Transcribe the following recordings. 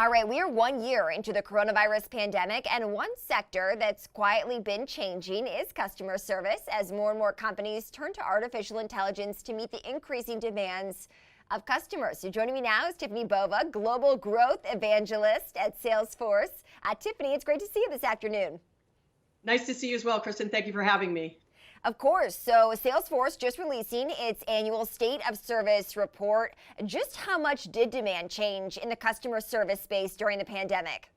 All right, we are 1 year into the coronavirus pandemic, and one sector that's quietly been changing is customer service as more and more companies turn to artificial intelligence to meet the increasing demands of customers. So joining me now is Tiffani Bova, Global Growth Evangelist at Salesforce. Tiffani, it's great to see you this afternoon. Nice to see you as well, Kristen. Thank you for having me. Of course. So Salesforce just releasing its annual State of Service report. Just how much did demand change in the customer service space during the pandemic?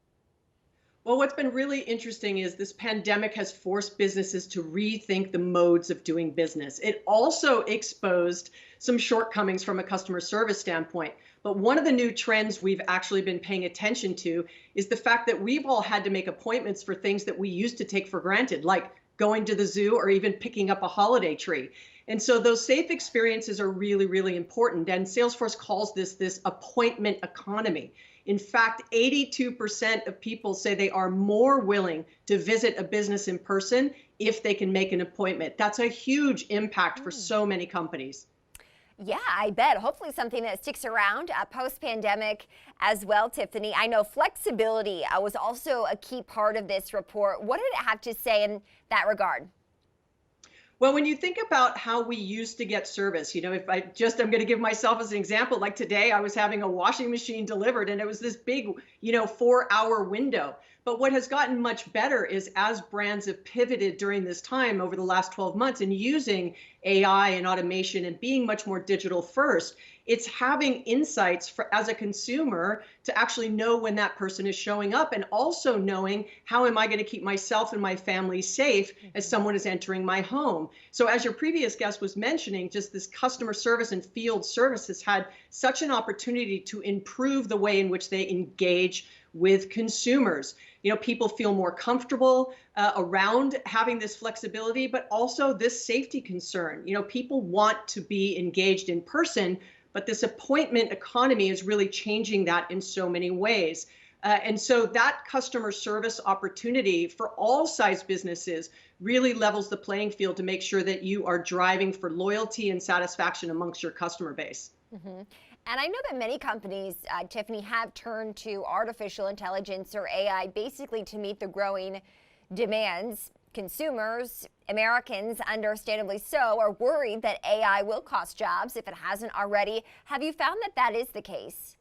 Well, what's been really interesting is this pandemic has forced businesses to rethink the modes of doing business. It also exposed some shortcomings from a customer service standpoint. But one of the new trends we've actually been paying attention to is the fact that we've all had to make appointments for things that we used to take for granted, like going to the zoo or even picking up a holiday tree. And so those safe experiences are really, really important. And Salesforce calls this appointment economy. In fact, 82% of people say they are more willing to visit a business in person if they can make an appointment. That's a huge impact for so many companies. Yeah, I bet. Hopefully something that sticks around post-pandemic as well, Tiffani. I know flexibility was also a key part of this report. What did it have to say in that regard? Well, when you think about how we used to get service, if I'm going to give myself as an example, like today I was having a washing machine delivered and it was this big, 4-hour window. But what has gotten much better is as brands have pivoted during this time over the last 12 months and using AI and automation and being much more digital first, it's having insights as a consumer to actually know when that person is showing up and also knowing how am I going to keep myself and my family safe as someone is entering my home. So as your previous guest was mentioning, just this customer service and field service has had such an opportunity to improve the way in which they engage with consumers. People feel more comfortable around having this flexibility, but also this safety concern. People want to be engaged in person, but this appointment economy is really changing that in so many ways. And so that customer service opportunity for all size businesses really levels the playing field to make sure that you are driving for loyalty and satisfaction amongst your customer base. Mm-hmm. And I know that many companies, Tiffani, have turned to artificial intelligence or AI basically to meet the growing demands. Consumers, Americans, understandably so, are worried that AI will cost jobs if it hasn't already. Have you found that that is the case?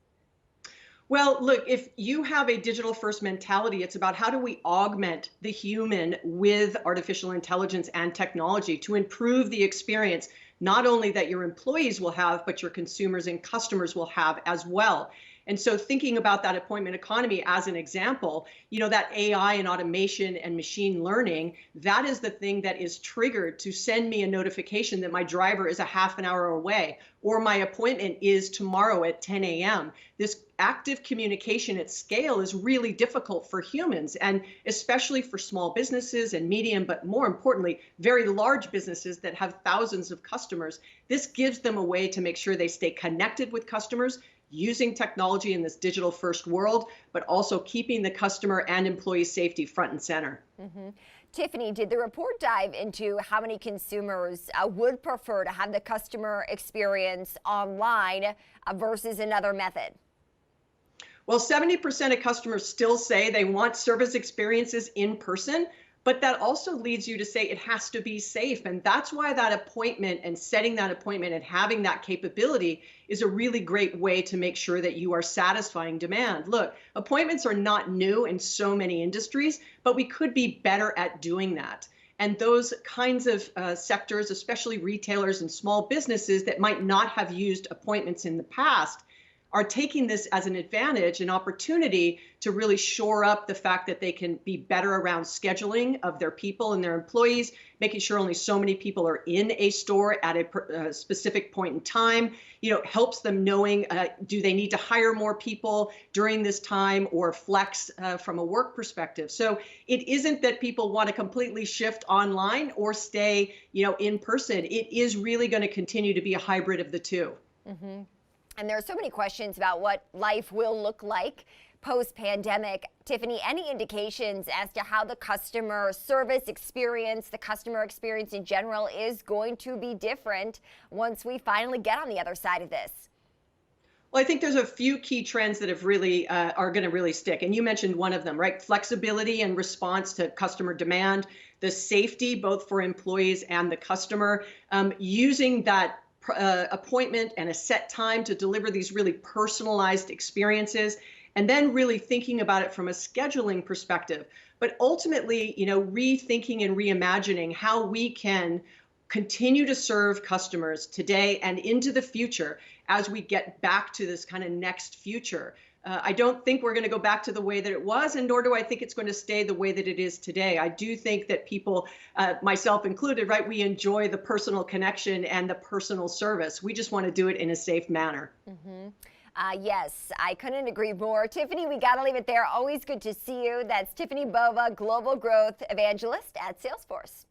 Well, look, if you have a digital first mentality, it's about how do we augment the human with artificial intelligence and technology to improve the experience, not only that your employees will have, but your consumers and customers will have as well. And so thinking about that appointment economy as an example, that AI and automation and machine learning, that is the thing that is triggered to send me a notification that my driver is a half an hour away or my appointment is tomorrow at 10 a.m. This active communication at scale is really difficult for humans, and especially for small businesses and medium, but more importantly, very large businesses that have thousands of customers. This gives them a way to make sure they stay connected with customers, using technology in this digital first world, but also keeping the customer and employee safety front and center. Mm-hmm. Tiffani, did the report dive into how many consumers would prefer to have the customer experience online versus another method? Well, 70% of customers still say they want service experiences in person, but that also leads you to say it has to be safe. And that's why that appointment and setting that appointment and having that capability is a really great way to make sure that you are satisfying demand. Look, appointments are not new in so many industries, but we could be better at doing that. And those kinds of sectors, especially retailers and small businesses that might not have used appointments in the past, are taking this as an advantage, an opportunity to really shore up the fact that they can be better around scheduling of their people and their employees, making sure only so many people are in a store at a specific point in time, helps them knowing, do they need to hire more people during this time or flex from a work perspective. So it isn't that people want to completely shift online or stay, in person. It is really going to continue to be a hybrid of the two. Mm-hmm. And there are so many questions about what life will look like post-pandemic. Tiffani, any indications as to how the customer service experience, the customer experience in general, is going to be different once we finally get on the other side of this? Well, I think there's a few key trends that have really are going to really stick, and you mentioned one of them, right? Flexibility and response to customer demand, the safety both for employees and the customer, using that appointment and a set time to deliver these really personalized experiences, and then really thinking about it from a scheduling perspective. But ultimately, rethinking and reimagining how we can continue to serve customers today and into the future as we get back to this kind of next future. I don't think we're going to go back to the way that it was, and nor do I think it's going to stay the way that it is today. I do think that people, myself included, right, we enjoy the personal connection and the personal service. We just want to do it in a safe manner. Yes, I couldn't agree more. Tiffani, we got to leave it there. Always good to see you. That's Tiffani Bova, Global Growth Evangelist at Salesforce.